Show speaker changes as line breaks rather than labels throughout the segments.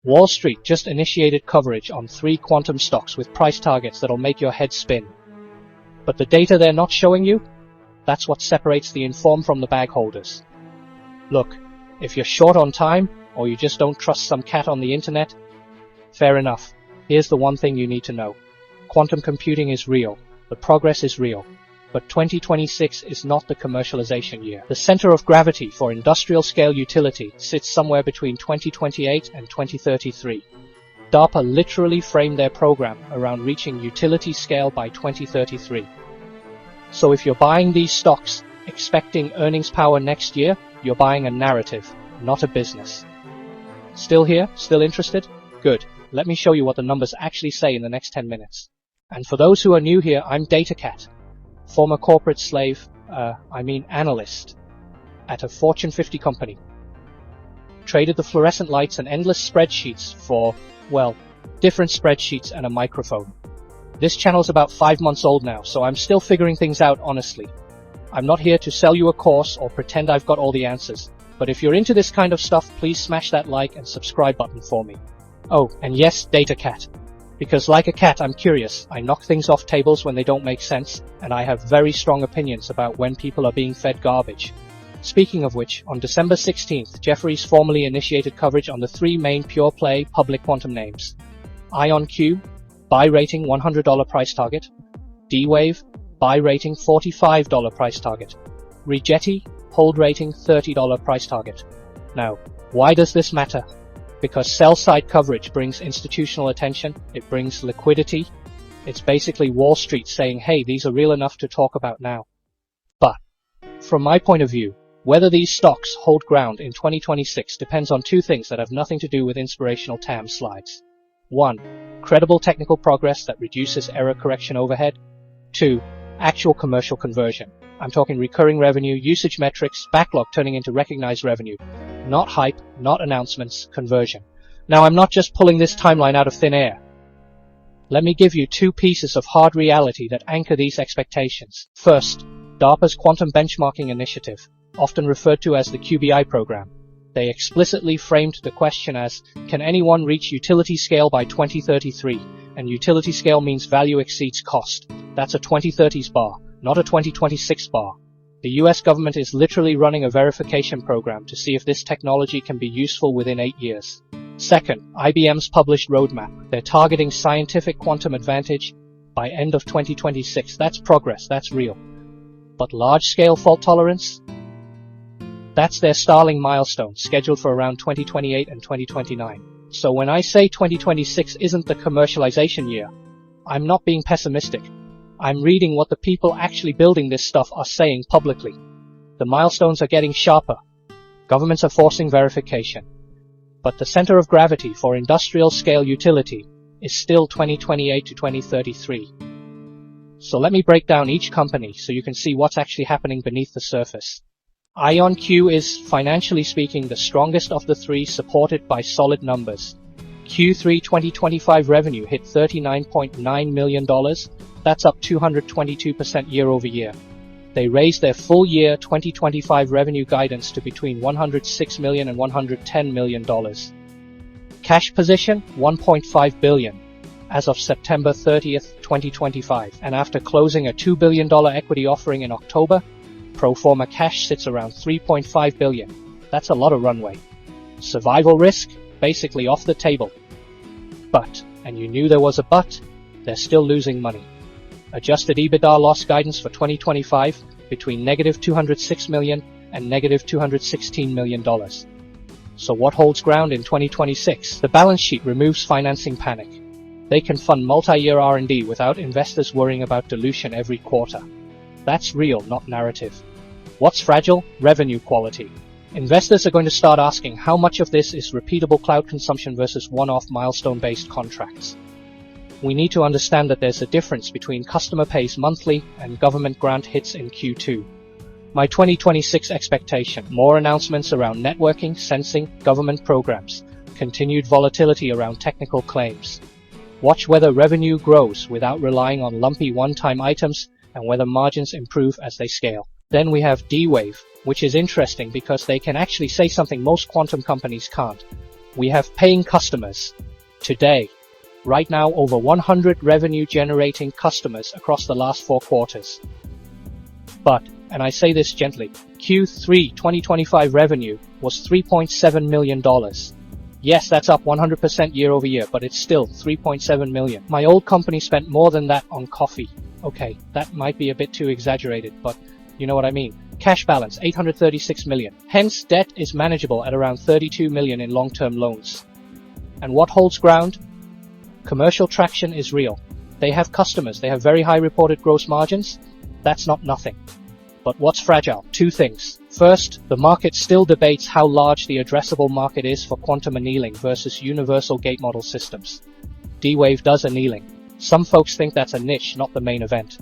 Wall Street just initiated coverage on 3 quantum stocks with price targets that'll make your head spin. But the data they're not showing you? That's what separates the informed from the bag holders. Look, if you're short on time, or you just don't trust some cat on the internet, fair enough. Here's the one thing you need to know. Quantum computing is real. The progress is real. But 2026 is not the commercialization year. The center of gravity for industrial-scale utility sits somewhere between 2028 and 2033. DARPA literally framed their program around reaching utility scale by 2033. So if you're buying these stocks, expecting earnings power next year, you're buying a narrative, not a business. Still here? Still interested? Good. Let me show you what the numbers actually say in the next 10 minutes. And for those who are new here, I'm DataCat, former corporate slave, analyst, at a Fortune 50 company. Traded the fluorescent lights and endless spreadsheets for, well, different spreadsheets and a microphone. This channel's about 5 months old now, so I'm still figuring things out honestly. I'm not here to sell you a course or pretend I've got all the answers, but if you're into this kind of stuff, please smash that like and subscribe button for me. Oh, and yes, DataCat. Because like a cat, I'm curious, I knock things off tables when they don't make sense, and I have very strong opinions about when people are being fed garbage. Speaking of which, on December 16th, Jefferies formally initiated coverage on the 3 main pure-play public quantum names. IonQ, buy rating $100 price target. D-Wave, buy rating $45 price target. Rigetti, hold rating $30 price target. Now, why does this matter? Because sell-side coverage brings institutional attention, it brings liquidity. It's basically Wall Street saying, hey, these are real enough to talk about now. But, from my point of view, whether these stocks hold ground in 2026 depends on 2 things that have nothing to do with inspirational TAM slides. 1. Credible technical progress that reduces error correction overhead. 2. Actual commercial conversion. I'm talking recurring revenue, usage metrics, backlog turning into recognized revenue. Not hype, not announcements, conversion. Now I'm not just pulling this timeline out of thin air. Let me give you 2 pieces of hard reality that anchor these expectations. First, DARPA's Quantum Benchmarking Initiative, often referred to as the QBI program. They explicitly framed the question as, can anyone reach utility scale by 2033? And utility scale means value exceeds cost. That's a 2030s bar, not a 2026 bar. The US government is literally running a verification program to see if this technology can be useful within 8 years. Second, IBM's published roadmap. They're targeting scientific quantum advantage by end of 2026. That's progress, that's real. But large-scale fault tolerance? That's their Starling milestone, scheduled for around 2028 and 2029. So when I say 2026 isn't the commercialization year, I'm not being pessimistic. I'm reading what the people actually building this stuff are saying publicly. The milestones are getting sharper. Governments are forcing verification. But the center of gravity for industrial-scale utility is still 2028 to 2033. So let me break down each company so you can see what's actually happening beneath the surface. IonQ is, financially speaking, the strongest of the 3, supported by solid numbers. Q3 2025 revenue hit $39.9 million. That's up 222% year over year. They raised their full year 2025 revenue guidance to between $106 million and $110 million. Cash position, $1.5 billion. As of September 30th, 2025, and after closing a $2 billion equity offering in October, pro forma cash sits around $3.5 billion. That's a lot of runway. Survival risk? Basically off the table. But, and you knew there was a but, they're still losing money. Adjusted EBITDA loss guidance for 2025 between negative $206 million and negative $216 million. So what holds ground in 2026? The balance sheet removes financing panic. They can fund multi-year R&D without investors worrying about dilution every quarter. That's real, not narrative. What's fragile? Revenue quality. Investors are going to start asking how much of this is repeatable cloud consumption versus one-off milestone-based contracts. We need to understand that there's a difference between customer pays monthly and government grant hits in Q2. My 2026 expectation: more announcements around networking, sensing, government programs, continued volatility around technical claims. Watch whether revenue grows without relying on lumpy one-time items and whether margins improve as they scale. Then we have D-Wave, which is interesting because they can actually say something most quantum companies can't. We have paying customers. Today, right now, over 100 revenue-generating customers across the last 4 quarters. But, and I say this gently, Q3 2025 revenue was $3.7 million. Yes, that's up 100% year over year, but it's still $3.7 million. My old company spent more than that on coffee. Okay, that might be a bit too exaggerated, but you know what I mean. Cash balance, $836 million. Hence, debt is manageable at around $32 million in long-term loans. And what holds ground? Commercial traction is real. They have customers, they have very high reported gross margins. That's not nothing. But what's fragile? 2 things. First, the market still debates how large the addressable market is for quantum annealing versus universal gate model systems. D-Wave does annealing. Some folks think that's a niche, not the main event.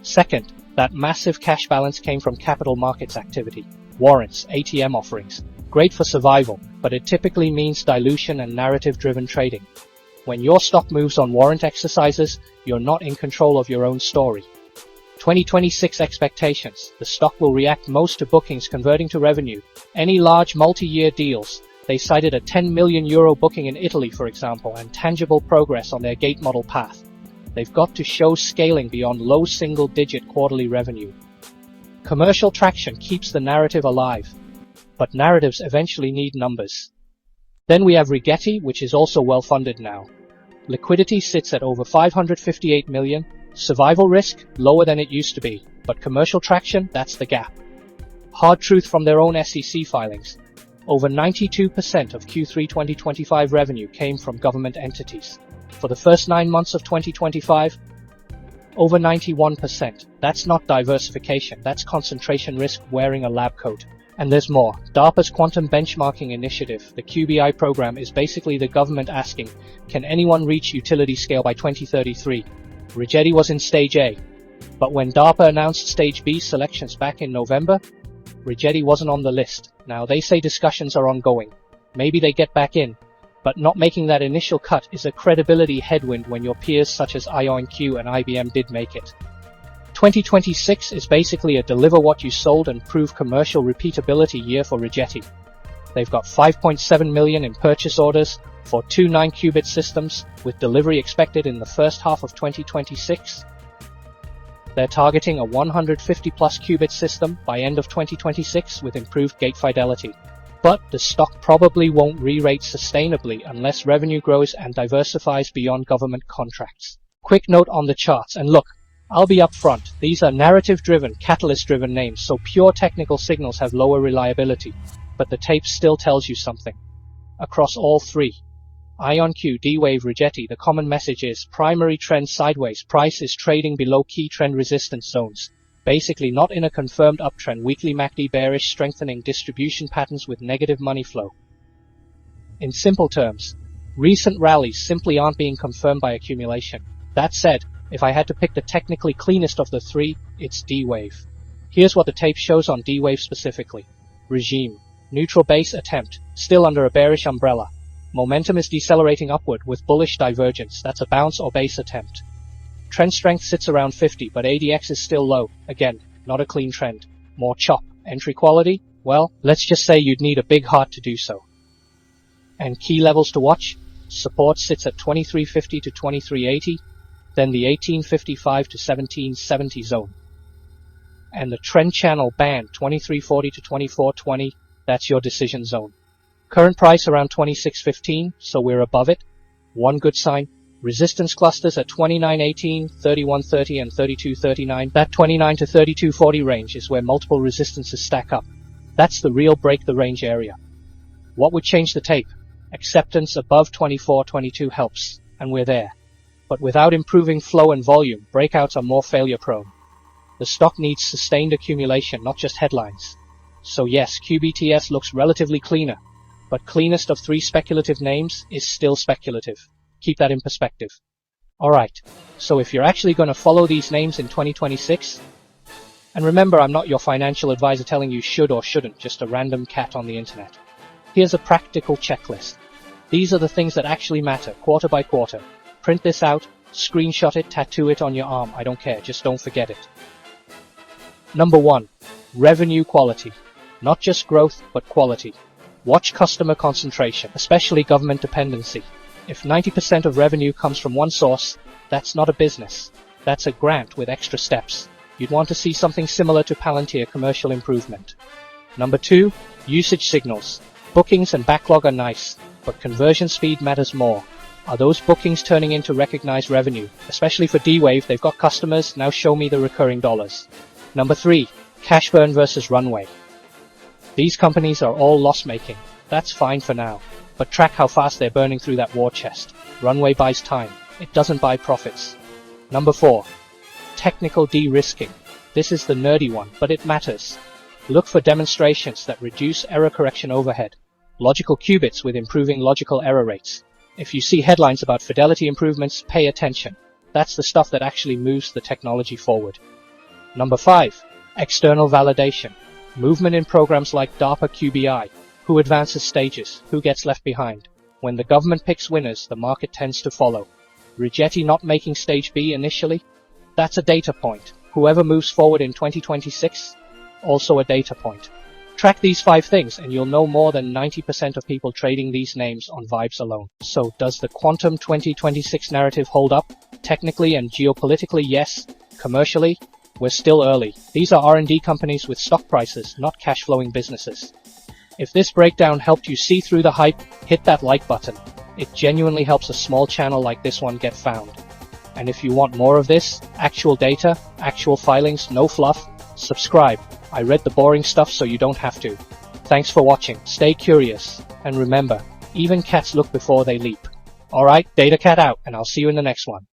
Second, that massive cash balance came from capital markets activity. Warrants, ATM offerings. Great for survival, but it typically means dilution and narrative-driven trading. When your stock moves on warrant exercises, you're not in control of your own story. 2026 expectations. The stock will react most to bookings converting to revenue. Any large multi-year deals. They cited a €10 million booking in Italy, for example, and tangible progress on their gate model path. They've got to show scaling beyond low single-digit quarterly revenue. Commercial traction keeps the narrative alive. But narratives eventually need numbers. Then we have Rigetti, which is also well-funded now. Liquidity sits at over $558 million. Survival risk, lower than it used to be. But commercial traction, that's the gap. Hard truth from their own SEC filings. Over 92% of Q3 2025 revenue came from government entities. For the first 9 months of 2025, over 91%. That's not diversification, that's concentration risk wearing a lab coat. And there's more. DARPA's Quantum Benchmarking Initiative, the QBI program, is basically the government asking, can anyone reach utility scale by 2033? Rigetti was in Stage A. But when DARPA announced Stage B selections back in November, Rigetti wasn't on the list. Now they say discussions are ongoing. Maybe they get back in. But not making that initial cut is a credibility headwind when your peers such as IonQ and IBM did make it. 2026 is basically a deliver what you sold and prove commercial repeatability year for Rigetti. They've got 5.7 million in purchase orders for 2 9-qubit systems, with delivery expected in the first half of 2026. They're targeting a 150-plus qubit system by end of 2026 with improved gate fidelity. But the stock probably won't re-rate sustainably unless revenue grows and diversifies beyond government contracts. Quick note on the charts, and look, I'll be upfront, these are narrative-driven, catalyst-driven names, so pure technical signals have lower reliability, but the tape still tells you something. Across all 3, IonQ, D-Wave, Rigetti, the common message is primary trend sideways, price is trading below key trend resistance zones. Basically not in a confirmed uptrend, weekly MACD bearish, strengthening distribution patterns with negative money flow. In simple terms, recent rallies simply aren't being confirmed by accumulation. That said, if I had to pick the technically cleanest of the 3, it's D-Wave. Here's what the tape shows on D-Wave specifically. Regime. Neutral base attempt, still under a bearish umbrella. Momentum is decelerating upward with bullish divergence, that's a bounce or base attempt. Trend strength sits around 50, but ADX is still low. Again, not a clean trend. More chop. Entry quality? Well, let's just say you'd need a big heart to do so. And key levels to watch? Support sits at 2350 to 2380, then the 1855 to 1770 zone. And the trend channel band 2340 to 2420, that's your decision zone. Current price around 2615, so we're above it. One good sign. Resistance clusters at 2918, 3130 and 3239. That 29 to 3240 range is where multiple resistances stack up. That's the real break the range area. What would change the tape? Acceptance above 2422 helps, and we're there. But without improving flow and volume, breakouts are more failure prone. The stock needs sustained accumulation, not just headlines. So yes, QBTS looks relatively cleaner, but cleanest of 3 speculative names is still speculative. Keep that in perspective. Alright, so if you're actually going to follow these names in 2026, and remember I'm not your financial advisor telling you should or shouldn't, just a random cat on the internet. Here's a practical checklist. These are the things that actually matter, quarter by quarter. Print this out, screenshot it, tattoo it on your arm, I don't care, just don't forget it. Number 1. Revenue quality. Not just growth, but quality. Watch customer concentration, especially government dependency. If 90% of revenue comes from one source, that's not a business. That's a grant with extra steps. You'd want to see something similar to Palantir commercial improvement. Number 2, usage signals. Bookings and backlog are nice, but conversion speed matters more. Are those bookings turning into recognized revenue? Especially for D-Wave, they've got customers, now show me the recurring dollars. Number 3, cash burn versus runway. These companies are all loss-making. That's fine for now, but track how fast they're burning through that war chest. Runway buys time. It doesn't buy profits. Number 4, technical de-risking. This is the nerdy one, but it matters. Look for demonstrations that reduce error correction overhead. Logical qubits with improving logical error rates. If you see headlines about fidelity improvements, pay attention. That's the stuff that actually moves the technology forward. Number 5, external validation. Movement in programs like DARPA QBI. Who advances stages? Who gets left behind? When the government picks winners, the market tends to follow. Rigetti not making stage B initially? That's a data point. Whoever moves forward in 2026? Also a data point. Track these 5 things and you'll know more than 90% of people trading these names on vibes alone. So does the quantum 2026 narrative hold up? Technically and geopolitically, yes. Commercially, we're still early. These are R&D companies with stock prices, not cash-flowing businesses. If this breakdown helped you see through the hype, hit that like button. It genuinely helps a small channel like this one get found. And if you want more of this, actual data, actual filings, no fluff, subscribe. I read the boring stuff so you don't have to. Thanks for watching, stay curious, and remember, even cats look before they leap. Alright, DataCat out, and I'll see you in the next one.